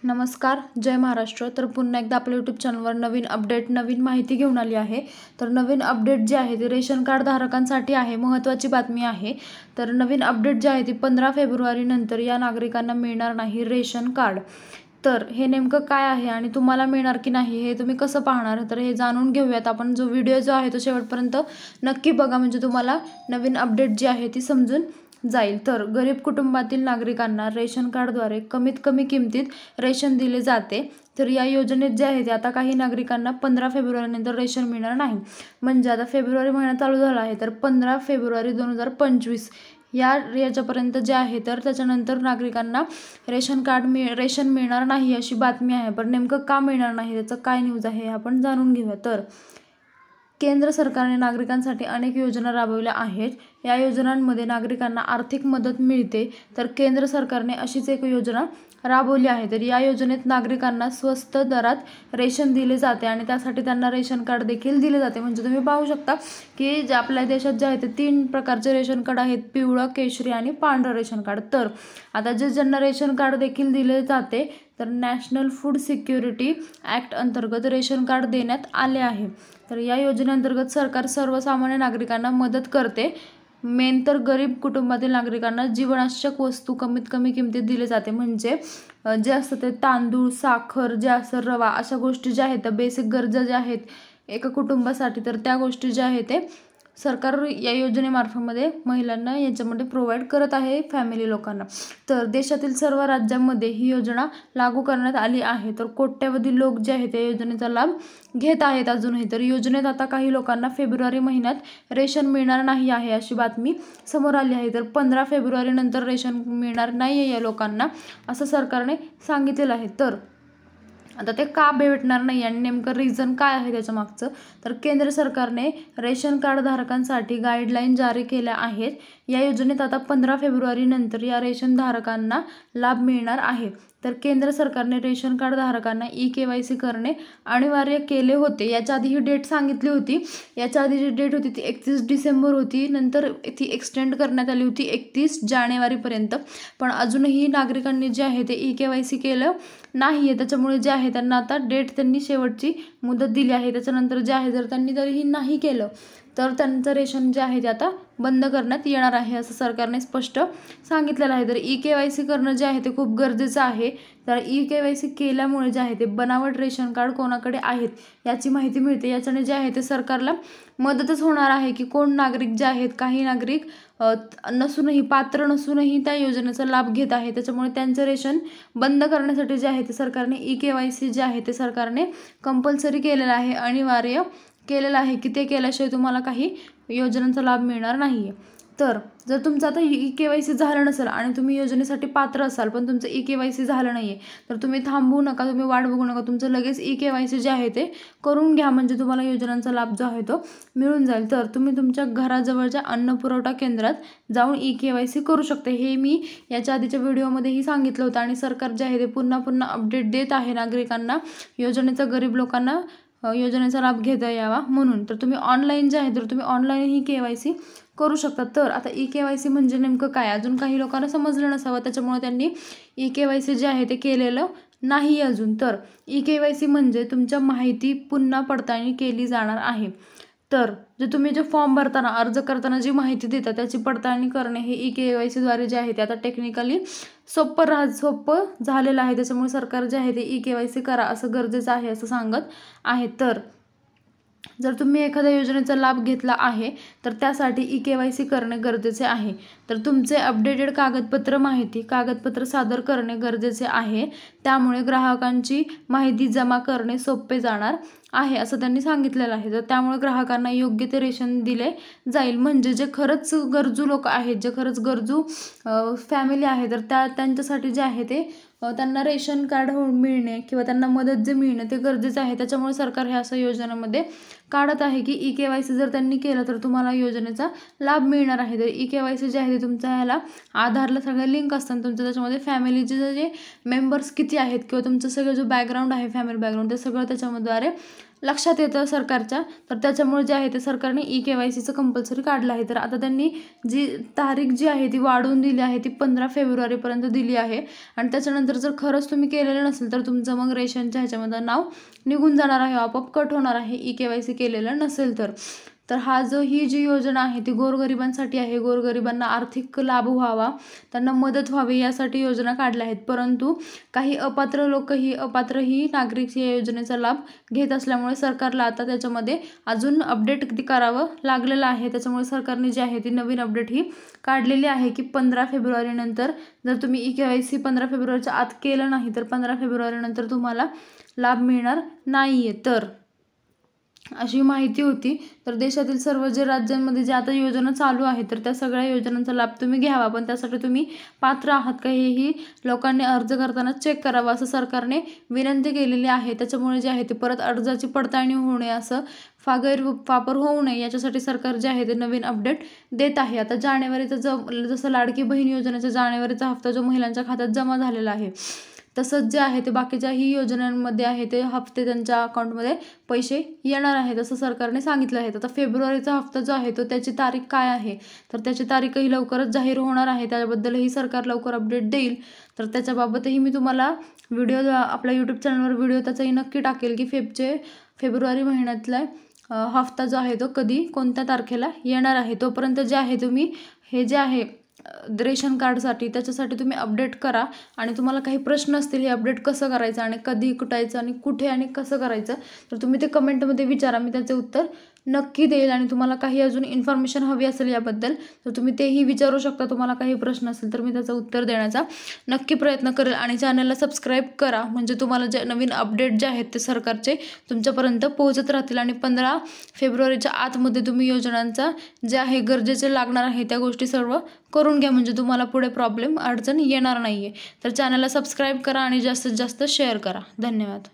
नमस्कार, जय महाराष्ट्र. तर पुन्हा एकदा आपल्या यूट्यूब चॅनलवर नवीन अपडेट, नवीन माहिती घेऊन आली आहे. तर नवीन अपडेट जी आहे ती रेशन कार्ड धारकांसाठी आहे. महत्त्वाची बातमी आहे. तर नवीन अपडेट जी आहे ती 15 फेब्रुवारी नंतर या नागरिकांना मिळणार नाही रेशन कार्ड. तर हे नेमकं काय आहे आणि तुम्हाला मिळणार की नाही हे तुम्ही कसं पाहणार, तर हे जाणून घेऊयात आपण. जो व्हिडिओ जो आहे तो शेवटपर्यंत नक्की बघा, म्हणजे तुम्हाला नवीन अपडेट जी आहे ती समजून जाईल. तर गरीब कुटुंबातील नागरिकांना रेशन कार्डद्वारे कमीत कमी किमतीत रेशन दिले जाते. तर या योजनेत जे आहे ते आता काही नागरिकांना 15 फेब्रुवारीनंतर रेशन मिळणार नाही. म्हणजे आता फेब्रुवारी महिना चालू झाला आहे, तर 15 फेब्रुवारी 2025 याच्यापर्यंत जे आहे तर त्याच्यानंतर नागरिकांना रेशन मिळणार नाही अशी बातमी आहे. पण नेमकं का मिळणार नाही, त्याचं काय न्यूज आहे आपण जाणून घेऊया. तर केंद्र सरकारने नागरिकांसाठी अनेक योजना राबवल्या आहेत. या योजनांमध्ये नागरिकांना आर्थिक मदत मिळते. तर केंद्र सरकारने अशीच एक योजना राबवली आहे. तर या योजनेत नागरिकांना स्वस्त दरात रेशन दिले जाते आणि त्यासाठी त्यांना रेशन कार्ड देखील दिले जाते. म्हणजे तुम्ही पाहू शकता की जे आपल्या देशात जे आहे ते 3 प्रकारचे रेशन कार्ड आहेत: पिवळं, केशरी आणि पांढरं रेशन कार्ड. तर आता ज्यांना रेशन कार्ड देखील दिले जाते तर नॅशनल फूड सिक्युरिटी ॲक्ट अंतर्गत रेशन कार्ड देण्यात आले आहे. तर या योजनेअंतर्गत सरकार सर्वसामान्य नागरिकांना मदत करते. मेन तर गरीब कुटुंबातील नागरिकांना जीवनावश्यक वस्तू कमीत कमी किमतीत दिले जाते. म्हणजे जे असतं ते तांदूळ, साखर, जे असं रवा, अशा गोष्टी ज्या आहेत त्या बेसिक गरजा ज्या आहेत एका कुटुंबासाठी, तर त्या गोष्टी ज्या आहेत ते सरकार या योजनेमार्फतमध्ये महिलांना याच्यामध्ये प्रोव्हाइड करत आहे, फॅमिली लोकांना. तर देशातील सर्व राज्यांमध्ये ही योजना लागू करण्यात आली आहे. तर कोट्यवधी लोक जे आहेत त्या योजनेचा लाभ घेत आहेत अजूनही. तर योजनेत आता काही लोकांना फेब्रुवारी महिन्यात रेशन मिळणार नाही आहे अशी बातमी समोर आली आहे. तर 15 फेब्रुवारी नंतर रेशन मिळणार नाही आहे या लोकांना, असं सरकारने सांगितलेलं आहे. तर आता ते का भेटणार नाही आणि नेमकं रिझन काय आहे त्याच्या मागचं, तर केंद्र सरकारने रेशन कार्ड धारकांसाठी गाईडलाईन जारी केल्या आहेत. या योजनेत आता 15 फेब्रुवारी नंतर या रेशन धारकांना लाभ मिळणार आहे. तर केंद्र सरकारने रेशन कार्ड धारकांना eKYC करणे अनिवार्य केले होते. याच्या आधी ही डेट सांगितली होती. याच्या आधी जी डेट होती ती 31 डिसेंबर होती. नंतर ती एक्सटेंड करण्यात आली होती 31 जानेवारीपर्यंत. पण अजूनही नागरिकांनी जे आहे ते eKYC केलं नाही आहे. त्याच्यामुळे जे आहे त्यांना आता त्यांनी शेवटची मुदत दिली आहे. त्याच्यानंतर जे आहे जर त्यांनी तरीही नाही केलं तर त्यांचं रेशन जे आहे ते आता बंद करण्यात येणार आहे, असं सरकारने स्पष्ट सांगितलेलं आहे. तर eKYC करणं जे आहे ते खूप गरजेचं आहे. तर eKYC केल्यामुळे जे आहे ते बनावट रेशन कार्ड कोणाकडे आहेत याची माहिती मिळते. याच्याने जे आहे ते सरकारला मदतच होणार आहे की कोण नागरिक जे आहेत, काही नागरिक पात्र नसूनही त्या योजनेचा लाभ घेत आहे. त्याच्यामुळे त्यांचं रेशन बंद करण्यासाठी जे आहे ते सरकारने eKYC जे आहे ते सरकारने कंपल्सरी केलेलं आहे, अनिवार्य केलेलं आहे की ते केल्याशिवाय तुम्हाला काही योजनांचा लाभ मिळणार नाही आहे. तर जर तुमचं आता eKYC झालं नसेल आणि तुम्ही योजनेसाठी पात्र असाल पण तुमचं eKYC झालं नाही आहे, तर तुम्ही थांबवू नका, तुम्ही वाट बघू नका. तुमचं लगेच eKYC जे आहे ते करून घ्या, म्हणजे तुम्हाला योजनांचा लाभ जो आहे तो मिळून जाईल. तर तुम्ही तुमच्या घराजवळच्या अन्न पुरवठा केंद्रात जाऊन eKYC करू शकता. हे मी याच्या आधीच्या व्हिडिओमध्येही सांगितलं होतं आणि सरकार जे आहे ते पुन्हा अपडेट देत आहे नागरिकांना, योजनेचा गरीब लोकांना योजनेचा लाभ घेता यावा म्हणून. तर तुम्ही ऑनलाईन जे आहे तर तुम्ही ऑनलाईन ही KYC करू शकता. तर आता eKYC म्हणजे नेमकं काय, अजून काही लोकांना समजलं नसावं, त्याच्यामुळे त्यांनी eKYC जे आहे ते केलेलं नाही अजून. तर eKYC म्हणजे तुमच्या माहिती पुन्हा पडताळणी केली जाणार आहे. तर तुम्ही फॉर्म भरताना, अर्ज करताना जी माहिती देता त्याची पडताळणी करणे हे eKYC द्वारे जे आहे ते आता टेक्निकली सोपं झालेलं आहे. त्याच्यामुळे सरकार जे आहे ते eKYC करा असं गरजेचं आहे असं सांगत आहे. तर जर तुम्ही एखाद्या योजनेचा लाभ घेतला आहे तर त्यासाठी eKYC करणे गरजेचे आहे. तर तुमचे अपडेटेड कागदपत्र सादर करणे गरजेचे आहे. त्यामुळे ग्राहकांची माहिती जमा करणे सोपे जाणार आहे असं त्यांनी सांगितलेलं आहे. तर त्यामुळे ग्राहकांना योग्य ते रेशन दिले जाईल. म्हणजे जे खरंच गरजू लोक आहेत, जे खरंच गरजू फॅमिली आहे, तर त्यांच्यासाठी जे आहे ते त्यांना रेशन कार्ड मिळणे किंवा त्यांना मदत जे मिळणं ते गरजेचं आहे. त्याच्यामुळे सरकार ह्या अशा योजनेमध्ये काढत आहे की eKYC जर त्यांनी केलं तर तुम्हाला योजनेचा लाभ मिळणार आहे. तर eKYC जे आहे ते तुमच्या ह्याला आधारला सगळ्या लिंक असतात तुमचं, त्याच्यामध्ये फॅमिलीचे जे मेंबर्स किती आहेत किंवा तुमचं सगळं जो बॅकग्राऊंड आहे, फॅमिली बॅकग्राऊंड, ते सगळं त्याच्याद्वारे लक्षात येतं सरकारच्या. तर त्याच्यामुळे जे आहे ते सरकारने KYCचं कंपल्सरी काढलं आहे. तर आता त्यांनी जी तारीख जी आहे ती वाढवून दिली आहे, ती 15 फेब्रुवारीपर्यंत दिली आहे. आणि त्याच्यानंतर जर खरंच तुम्ही केलेलं नसेल तर तुमचं मग रेशनच्या ह्याच्यामधलं नाव निघून जाणार आहे, आपोआप कट होणार आहे KYC केलेलं नसेल तर. तर ही जी योजना आहे ती गोरगरिबांसाठी आहे. गोरगरिबांना आर्थिक लाभ व्हावा, त्यांना मदत व्हावी यासाठी योजना काढल्या आहेत. परंतु काही अपात्रही नागरिक या योजनेचा लाभ घेत असल्यामुळे सरकारला आता त्याच्यामध्ये अजून अपडेट करावं लागलेलं आहे. त्याच्यामुळे सरकारने जी आहे ती नवीन अपडेट ही काढलेली आहे की 15 फेब्रुवारीनंतर जर तुम्ही KYC 15 फेब्रुवारीच्या आत केलं नाही तर 15 फेब्रुवारीनंतर तुम्हाला लाभ मिळणार नाही आहे. तर अशी माहिती होती. तर देशातील सर्व जे राज्यांमध्ये जे आता योजना चालू आहे तर त्या सगळ्या योजनांचा लाभ तुम्ही घ्यावा, पण त्यासाठी तुम्ही पात्र आहात का हेही लोकांनी अर्ज करताना चेक करावं असं सरकारने विनंती केलेली आहे. त्याच्यामुळे जे आहे ते परत अर्जाची पडताळणी होऊ नये, असं गैरवापर होऊ नये याच्यासाठी सरकार जे आहे ते नवीन अपडेट देत आहे. आता जानेवारीचं जसं लाडकी बहीण योजनेचा जानेवारीचा हप्ता जो महिलांच्या खात्यात जमा झालेला आहे, तसंच जे आहे ते बाकीच्याही योजनांमध्ये आहे ते हप्ते त्यांच्या अकाउंटमध्ये पैसे येणार आहेत असं सरकारने सांगितलं आहे. आता फेब्रुवारीचा हप्ता जो आहे तो त्याची तारीख काय आहे तर त्याची तारीखही लवकरच जाहीर होणार आहे. त्याबद्दलही सरकार लवकर अपडेट देईल. तर त्याच्याबाबतही मी तुम्हाला आपल्या यूट्यूब चॅनलवर व्हिडिओ त्याचाही नक्की टाकेल की फेब्रुवारी महिन्यातला हप्ता जो आहे तो कधी कोणत्या तारखेला येणार आहे. तोपर्यंत जे आहे तुम्ही हे जे आहे रेशन कार्डसाठी त्याच्यासाठी तुम्ही अपडेट करा. आणि तुम्हाला काही प्रश्न असतील हे अपडेट कसं करायचं आणि कधी कुटायचं आणि कुठे आणि कसं करायचं तर तुम्ही ते कमेंटमध्ये विचारा, मी त्याचे उत्तर नक्की देईल. आणि तुम्हाला काही अजून इन्फॉर्मेशन हवी असेल याबद्दल तर तुम्ही तेही विचारू शकता. तुम्हाला काही प्रश्न असेल तर मी त्याचं उत्तर देण्याचा नक्की प्रयत्न करेल. आणि चॅनलला सबस्क्राईब करा म्हणजे तुम्हाला जे नवीन अपडेट जे आहेत ते सरकारचे तुमच्यापर्यंत पोहोचत राहतील. आणि 15 फेब्रुवारीच्या आतमध्ये तुम्ही योजनांचा जे आहे गरजेचे लागणार आहे त्या गोष्टी सर्व करून घ्या म्हणजे तुम्हाला पुढे अडचण येणार नाही आहे. तर चॅनलला सबस्क्राईब करा आणि जास्तीत जास्त शेअर करा. धन्यवाद.